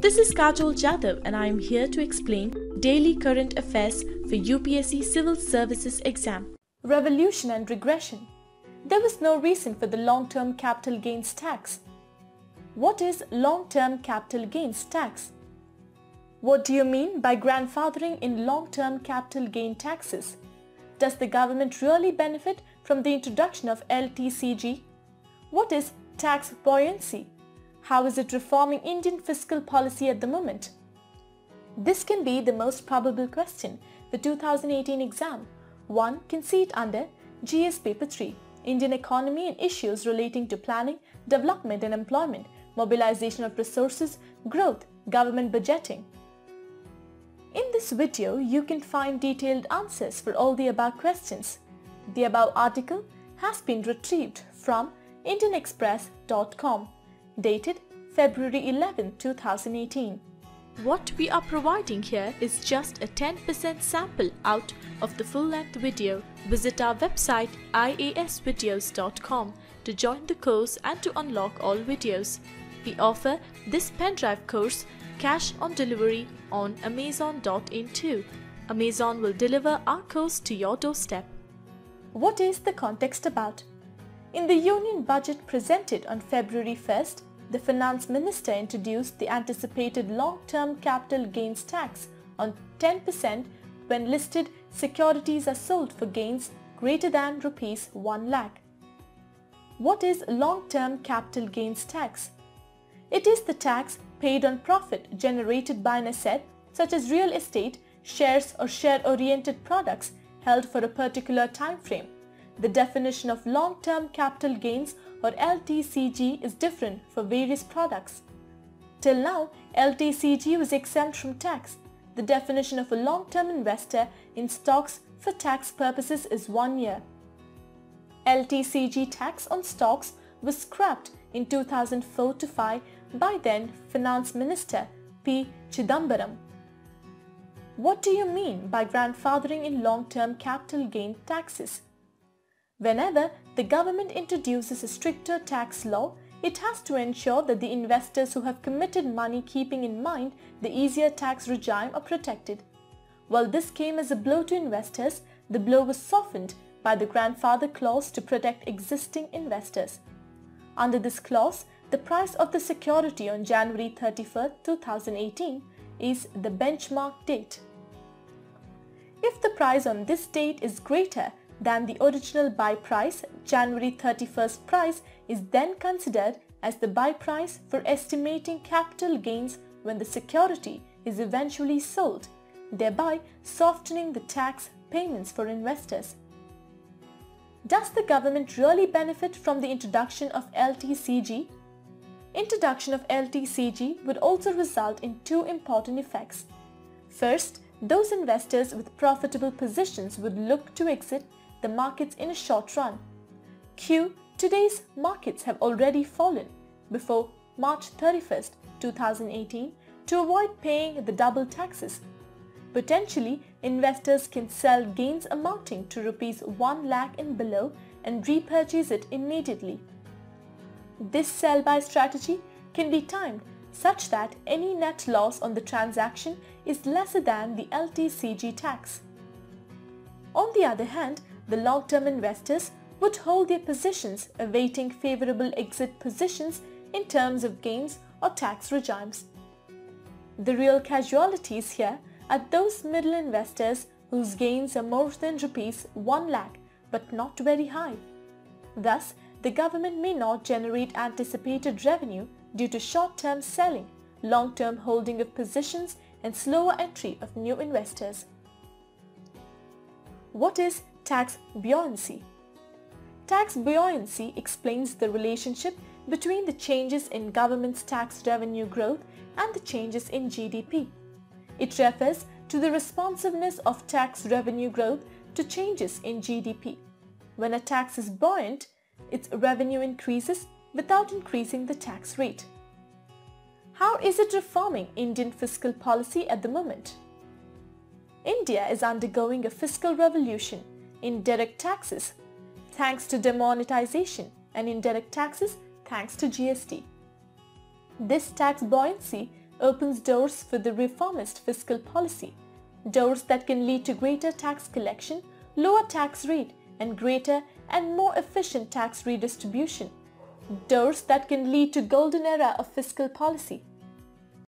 This is Kajol Jadhav and I am here to explain daily current affairs for UPSC Civil Services exam. Revolution and regression. There was no reason for the long-term capital gains tax. What is long-term capital gains tax? What do you mean by grandfathering in long-term capital gain taxes? Does the government really benefit from the introduction of LTCG? What is tax buoyancy? How is it reforming Indian fiscal policy at the moment? This can be the most probable question for 2018 exam. One can see it under GS Paper 3, Indian Economy and Issues Relating to Planning, Development and Employment, Mobilization of Resources, Growth, Government Budgeting. In this video, you can find detailed answers for all the above questions. The above article has been retrieved from indianexpress.com, dated February 11, 2018. What we are providing here is just a 10% sample out of the full-length video. Visit our website iasvideos.com to join the course and to unlock all videos. We offer this pen drive course cash on delivery on Amazon.in too. Amazon will deliver our course to your doorstep. What is the context about? In the Union Budget presented on February 1st, the Finance Minister introduced the anticipated long-term capital gains tax on 10% when listed securities are sold for gains greater than Rs 1 lakh. What is long-term capital gains tax? It is the tax paid on profit generated by an asset such as real estate, shares or share-oriented products held for a particular time frame. The definition of long-term capital gains or LTCG is different for various products. Till now, LTCG was exempt from tax. The definition of a long-term investor in stocks for tax purposes is 1 year. LTCG tax on stocks was scrapped in 2004-5 by then Finance Minister P. Chidambaram. What do you mean by grandfathering in long-term capital gain taxes? Whenever the government introduces a stricter tax law, it has to ensure that the investors who have committed money keeping in mind the easier tax regime are protected. While this came as a blow to investors, the blow was softened by the grandfather clause to protect existing investors. Under this clause, the price of the security on January 31, 2018 is the benchmark date. If the price on this date is greater than the original buy price, January 31st price is then considered as the buy price for estimating capital gains when the security is eventually sold, thereby softening the tax payments for investors. Does the government really benefit from the introduction of LTCG? Introduction of LTCG would also result in two important effects. First, those investors with profitable positions would look to exit the markets in a short run. Today's markets have already fallen before March 31st, 2018 to avoid paying the double taxes. Potentially, investors can sell gains amounting to Rs 1 lakh and below and repurchase it immediately. This sell-buy strategy can be timed such that any net loss on the transaction is lesser than the LTCG tax. On the other hand, the long-term investors would hold their positions awaiting favorable exit positions in terms of gains or tax regimes. The real casualties here are those middle investors whose gains are more than Rs 1 lakh but not very high. Thus, the government may not generate anticipated revenue due to short-term selling, long-term holding of positions and slower entry of new investors. What is tax buoyancy? Tax buoyancy explains the relationship between the changes in government's tax revenue growth and the changes in GDP. It refers to the responsiveness of tax revenue growth to changes in GDP. When a tax is buoyant, its revenue increases without increasing the tax rate. How is it reforming Indian fiscal policy at the moment? India is undergoing a fiscal revolution in direct taxes thanks to demonetization and indirect taxes thanks to GST. This tax buoyancy opens doors for the reformist fiscal policy, doors that can lead to greater tax collection, lower tax rate, and greater and more efficient tax redistribution, doors that can lead to golden era of fiscal policy,